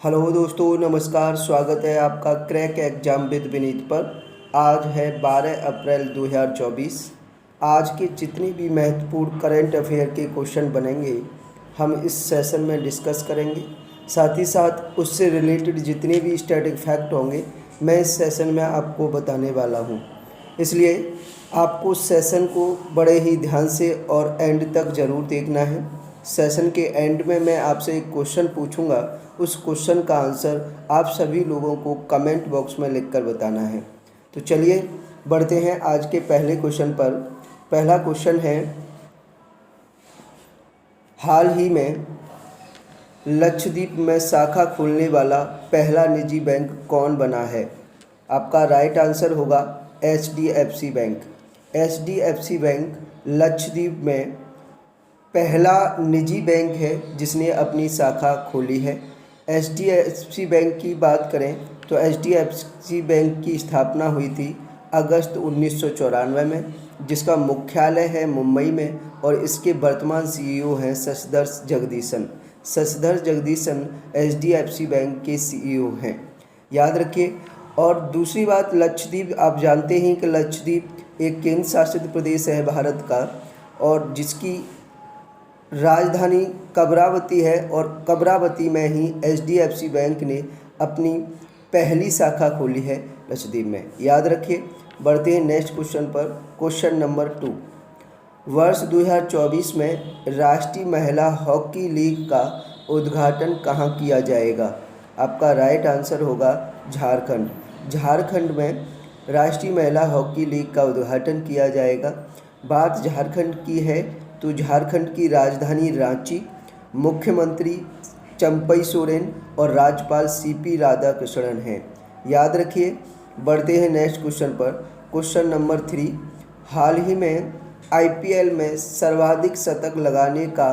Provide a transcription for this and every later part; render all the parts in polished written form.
Hello दोस्तों, नमस्कार। स्वागत है आपका क्रैक एग्जाम विद विनीत पर। आज है 12 अप्रैल 2024। आज के जितने भी महत्वपूर्ण करंट अफेयर के क्वेश्चन बनेंगे हम इस सेशन में डिस्कस करेंगे। साथ ही साथ उससे रिलेटेड जितने भी स्टैटिक फैक्ट होंगे मैं इस सेशन में आपको बताने वाला हूँ। इसलिए आपको सेशन को बड़े ही ध्यान से और एंड तक ज़रूर देखना है। सेशन के एंड में मैं आपसे एक क्वेश्चन पूछूंगा, उस क्वेश्चन का आंसर आप सभी लोगों को कमेंट बॉक्स में लिखकर बताना है। तो चलिए बढ़ते हैं आज के पहले क्वेश्चन पर। पहला क्वेश्चन है, हाल ही में लक्षद्वीप में शाखा खोलने वाला पहला निजी बैंक कौन बना है? आपका राइट आंसर होगा HDFC bank. HDFC bank Lakshadweep में पहला निजी बैंक है जिसने अपनी शाखा खोली है। HDFC बैंक की बात करें तो HDFC बैंक की स्थापना हुई थी अगस्त 1994 में, जिसका मुख्यालय है मुंबई में, और इसके वर्तमान CEO हैं शशिधर जगदीशन। शशिधर जगदीशन HDFC बैंक के CEO हैं, याद रखिए। और दूसरी बात, लक्षद्वीप आप जानते हैं कि लक्षद्वीप एक केंद्र शासित प्रदेश है भारत का, और जिसकी राजधानी कबरावती है, और कबरावती में ही HDFC बैंक ने अपनी पहली शाखा खोली है लक्षद्वीप में, याद रखिए। बढ़ते हैं नेक्स्ट क्वेश्चन पर। क्वेश्चन नंबर 2, वर्ष 2024 में राष्ट्रीय महिला हॉकी लीग का उद्घाटन कहाँ किया जाएगा? आपका राइट आंसर होगा झारखंड। झारखंड में राष्ट्रीय महिला हॉकी लीग का उद्घाटन किया जाएगा। बात झारखंड की है तो झारखंड की राजधानी रांची, मुख्यमंत्री चंपई सोरेन और राज्यपाल CP राधाकृष्णन हैं, याद रखिए। बढ़ते हैं नेक्स्ट क्वेश्चन पर। क्वेश्चन नंबर 3, हाल ही में IPL में सर्वाधिक शतक लगाने का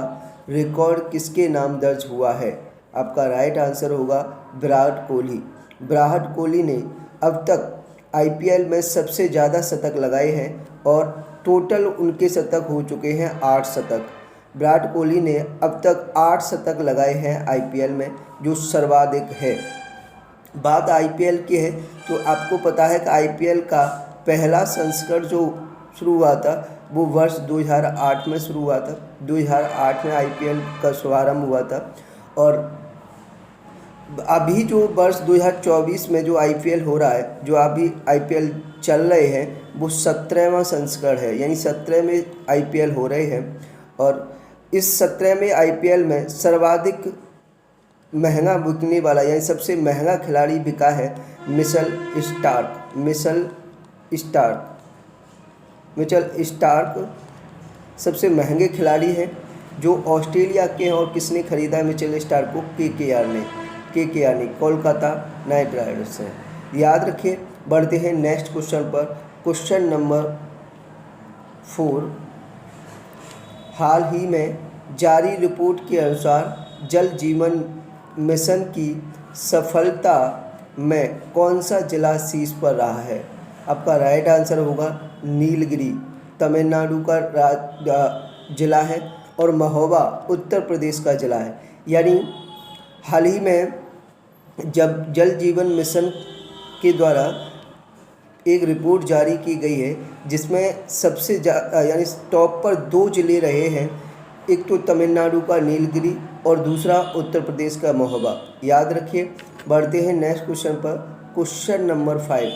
रिकॉर्ड किसके नाम दर्ज हुआ है? आपका राइट आंसर होगा विराट कोहली। विराट कोहली ने अब तक IPL में सबसे ज़्यादा शतक लगाए हैं और टोटल उनके शतक हो चुके हैं 8 शतक। विराट कोहली ने अब तक 8 शतक लगाए हैं IPL में, जो सर्वाधिक है। बात IPL की है तो आपको पता है कि IPL का पहला संस्करण जो शुरू हुआ था वो वर्ष 2008 में शुरू हुआ था। 2008 में IPL का शुभारंभ हुआ था, और अभी जो वर्ष 2024 में जो IPL हो रहा है, जो अभी IPL चल रहे हैं, वो 17वां संस्करण है, यानी 17 में IPL हो रहे हैं। और इस 17वें IPL में सर्वाधिक महंगा बिकने वाला, यानी सबसे महंगा खिलाड़ी बिका है मिचेल स्टार्क सबसे महंगे खिलाड़ी हैं, जो ऑस्ट्रेलिया के हैं। और किसने खरीदा मिचेल स्टार्क को? KKR ने, कोलकाता नाइट राइडर्स है, याद रखिए। बढ़ते हैं नेक्स्ट क्वेश्चन पर। क्वेश्चन नंबर 4, हाल ही में जारी रिपोर्ट के अनुसार जल जीवन मिशन की सफलता में कौन सा जिला शीर्ष पर रहा है? आपका राइट आंसर होगा नीलगिरी, तमिलनाडु का जिला है, और महोबा उत्तर प्रदेश का जिला है। यानी हाल ही में जब जल जीवन मिशन के द्वारा एक रिपोर्ट जारी की गई है, जिसमें सबसे यानी टॉप पर 2 जिले रहे हैं, एक तो तमिलनाडु का नीलगिरी और दूसरा उत्तर प्रदेश का महोबा, याद रखिए। बढ़ते हैं नेक्स्ट क्वेश्चन पर। Question number 5,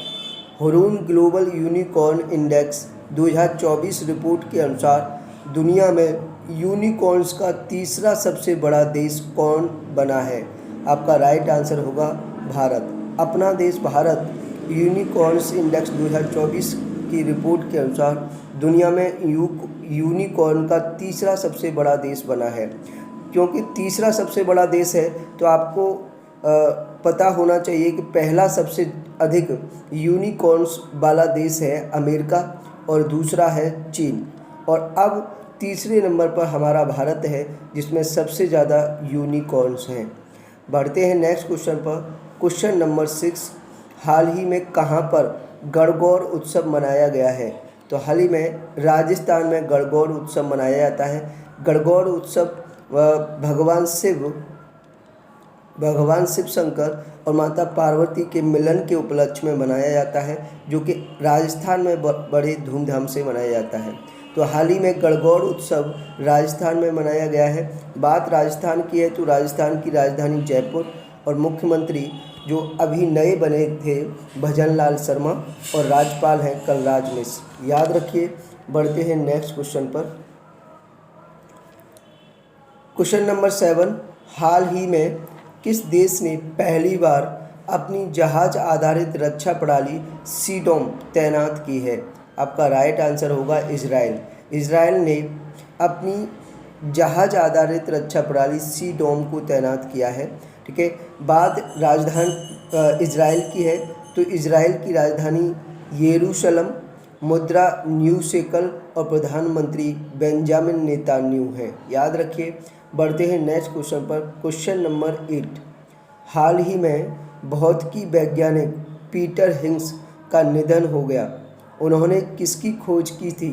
Hurun global unicorn index 2024 report के अनुसार दुनिया में यूनिकॉर्न्स का तीसरा सबसे बड़ा देश कौन बना है? आपका राइट आंसर होगा भारत। अपना देश भारत यूनिकॉर्न्स इंडेक्स 2024 की रिपोर्ट के अनुसार दुनिया में यूनिकॉर्न का तीसरा सबसे बड़ा देश बना है। क्योंकि तीसरा सबसे बड़ा देश है तो आपको पता होना चाहिए कि पहला सबसे अधिक यूनिकॉर्न्स वाला देश है अमेरिका, और दूसरा है चीन, और अब तीसरे नंबर पर हमारा भारत है, जिसमें सबसे ज़्यादा यूनिकॉर्न्स हैं। बढ़ते हैं नेक्स्ट क्वेश्चन पर। क्वेश्चन नंबर 6, हाल ही में कहाँ पर गणगौर उत्सव मनाया गया है? तो हाल ही में राजस्थान में गणगौर उत्सव मनाया जाता है। गणगौर उत्सव भगवान शिव भगवान शिव शंकर और माता पार्वती के मिलन के उपलक्ष्य में मनाया जाता है, जो कि राजस्थान में बड़े धूमधाम से मनाया जाता है। तो हाल ही में गणगौर उत्सव राजस्थान में मनाया गया है। बात राजस्थान की है तो राजस्थान की राजधानी जयपुर और मुख्यमंत्री जो अभी नए बने थे भजन लाल शर्मा और राज्यपाल हैं कलराज मिश्र। याद रखिए। बढ़ते हैं नेक्स्ट क्वेश्चन पर। क्वेश्चन नंबर 7, हाल ही में किस देश ने पहली बार अपनी जहाज आधारित रक्षा प्रणाली सीडोम तैनात की है? आपका राइट आंसर होगा इजराइल। इजराइल ने अपनी जहाज आधारित रक्षा प्रणाली सीडोम को तैनात किया है। ठीक है। बात राजधानी इजराइल की है तो इजराइल की राजधानी यरूशलेम, मुद्रा न्यू शेकल और प्रधानमंत्री बेंजामिन नेतान्याहू है। याद रखिए। बढ़ते हैं नेक्स्ट क्वेश्चन पर। क्वेश्चन नंबर 8, हाल ही में भौतिकी वैज्ञानिक पीटर हिग्स का निधन हो गया। उन्होंने किसकी खोज की थी?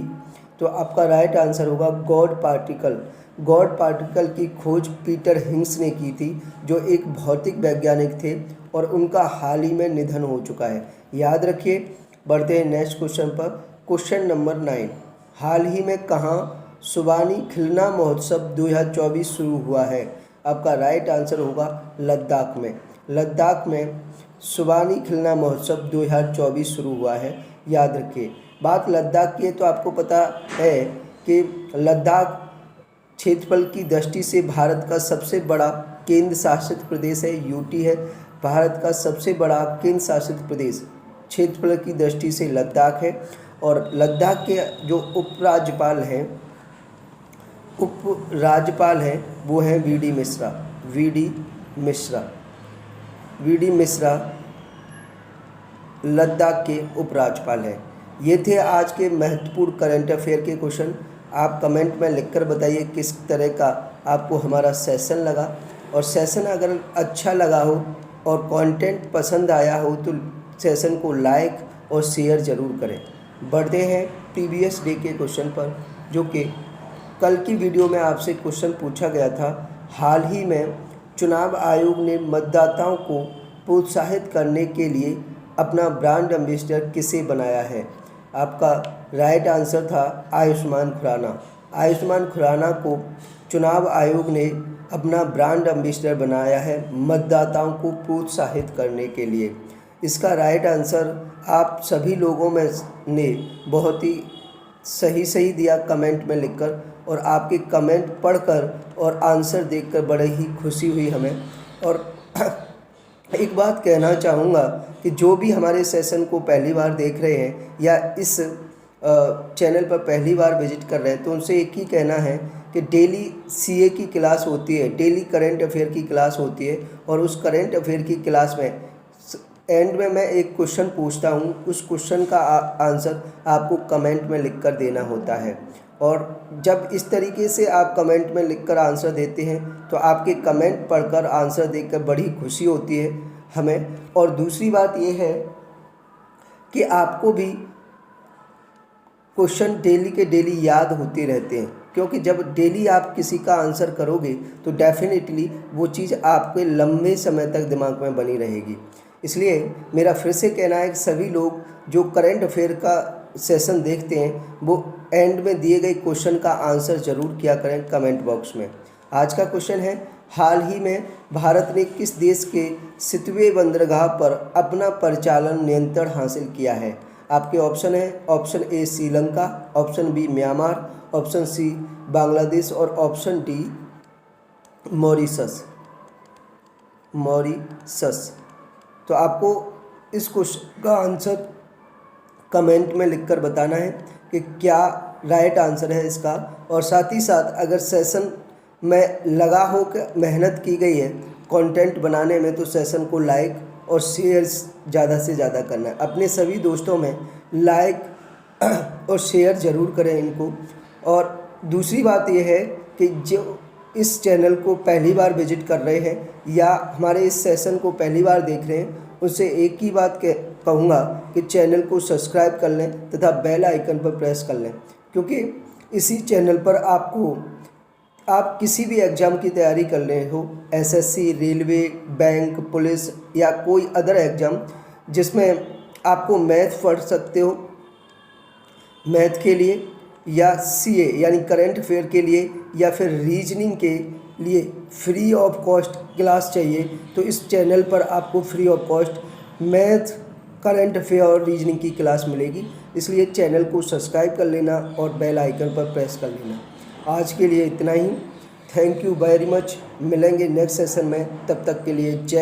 तो आपका राइट आंसर होगा गॉड पार्टिकल। गॉड पार्टिकल की खोज पीटर हिग्स ने की थी, जो एक भौतिक वैज्ञानिक थे और उनका हाल ही में निधन हो चुका है। याद रखिए। बढ़ते हैं नेक्स्ट क्वेश्चन पर। क्वेश्चन नंबर 9, हाल ही में कहाँ सुबानी खिलना महोत्सव 2024 शुरू हुआ है? आपका राइट आंसर होगा लद्दाख में। लद्दाख में सुबानी खिलना महोत्सव 2024 शुरू हुआ है। याद रखिए। बात लद्दाख की है तो आपको पता है कि लद्दाख क्षेत्रफल की दृष्टि से भारत का सबसे बड़ा केंद्र शासित प्रदेश है। यूटी है भारत का सबसे बड़ा केंद्र शासित प्रदेश क्षेत्रफल की दृष्टि से लद्दाख है। और लद्दाख के जो उपराज्यपाल हैं वो हैं वीडी मिश्रा। वीडी मिश्रा लद्दाख के उपराज्यपाल हैं। ये थे आज के महत्वपूर्ण करंट अफेयर के क्वेश्चन। आप कमेंट में लिखकर बताइए किस तरह का आपको हमारा सेशन लगा, और सेशन अगर अच्छा लगा हो और कंटेंट पसंद आया हो तो सेशन को लाइक और शेयर ज़रूर करें। बढ़ते हैं प्रीवियस डे के क्वेश्चन पर, जो कि कल की वीडियो में आपसे क्वेश्चन पूछा गया था। हाल ही में चुनाव आयोग ने मतदाताओं को प्रोत्साहित करने के लिए अपना ब्रांड एम्बेसडर किसे बनाया है? आपका राइट आंसर था आयुष्मान खुराना। आयुष्मान खुराना को चुनाव आयोग ने अपना ब्रांड एम्बेसडर बनाया है मतदाताओं को प्रोत्साहित करने के लिए। इसका राइट आंसर आप सभी लोगों में ने बहुत ही सही दिया कमेंट में लिखकर, और आपके कमेंट पढ़कर और आंसर देखकर बड़े ही खुशी हुई हमें। और एक बात कहना चाहूँगा कि जो भी हमारे सेशन को पहली बार देख रहे हैं या इस चैनल पर पहली बार विजिट कर रहे हैं, तो उनसे एक ही कहना है कि डेली सीए की क्लास होती है, डेली करंट अफेयर की क्लास होती है, और उस करंट अफेयर की क्लास में एंड में मैं एक क्वेश्चन पूछता हूँ। उस क्वेश्चन का आंसर आपको कमेंट में लिखकर देना होता है। और जब इस तरीके से आप कमेंट में लिखकर आंसर देते हैं तो आपके कमेंट पढ़कर आंसर देखकर बड़ी खुशी होती है हमें। और दूसरी बात यह है कि आपको भी क्वेश्चन डेली के डेली याद होते रहते हैं, क्योंकि जब डेली आप किसी का आंसर करोगे तो डेफिनेटली वो चीज़ आपके लंबे समय तक दिमाग में बनी रहेगी। इसलिए मेरा फिर से कहना है कि सभी लोग जो करंट अफेयर का सेशन देखते हैं वो एंड में दिए गए क्वेश्चन का आंसर ज़रूर किया करें कमेंट बॉक्स में। आज का क्वेश्चन है, हाल ही में भारत ने किस देश के सितवे बंदरगाह पर अपना परिचालन नियंत्रण हासिल किया है? आपके ऑप्शन है, option A Sri Lanka, option B Myanmar, option C Bangladesh और ऑप्शन डी मॉरिशस। तो आपको इस क्वेश्चन का आंसर कमेंट में लिखकर बताना है कि क्या राइट आंसर है इसका। और साथ ही साथ अगर सेशन में लगा हो कि मेहनत की गई है कंटेंट बनाने में, तो सेशन को लाइक और शेयर ज़्यादा से ज़्यादा करना है। अपने सभी दोस्तों में लाइक और शेयर ज़रूर करें इनको। और दूसरी बात यह है कि जो इस चैनल को पहली बार विजिट कर रहे हैं या हमारे इस सेशन को पहली बार देख रहे हैं, उनसे एक ही बात कहूँगा कि चैनल को सब्सक्राइब कर लें तथा बेल आइकन पर प्रेस कर लें, क्योंकि इसी चैनल पर आपको आप किसी भी एग्ज़ाम की तैयारी कर रहे हो, एसएससी, रेलवे, बैंक, पुलिस या कोई अदर एग्ज़ाम जिसमें आपको मैथ पढ़ सकते हो, मैथ के लिए या सीए यानी करंट अफेयर के लिए या फिर रीजनिंग के लिए फ्री ऑफ कॉस्ट क्लास चाहिए, तो इस चैनल पर आपको free of cost math, current affair और रीजनिंग की क्लास मिलेगी। इसलिए चैनल को सब्सक्राइब कर लेना और बेल आइकन पर प्रेस कर लेना। आज के लिए इतना ही। Thank you very much. मिलेंगे नेक्स्ट सेशन में, तब तक के लिए जय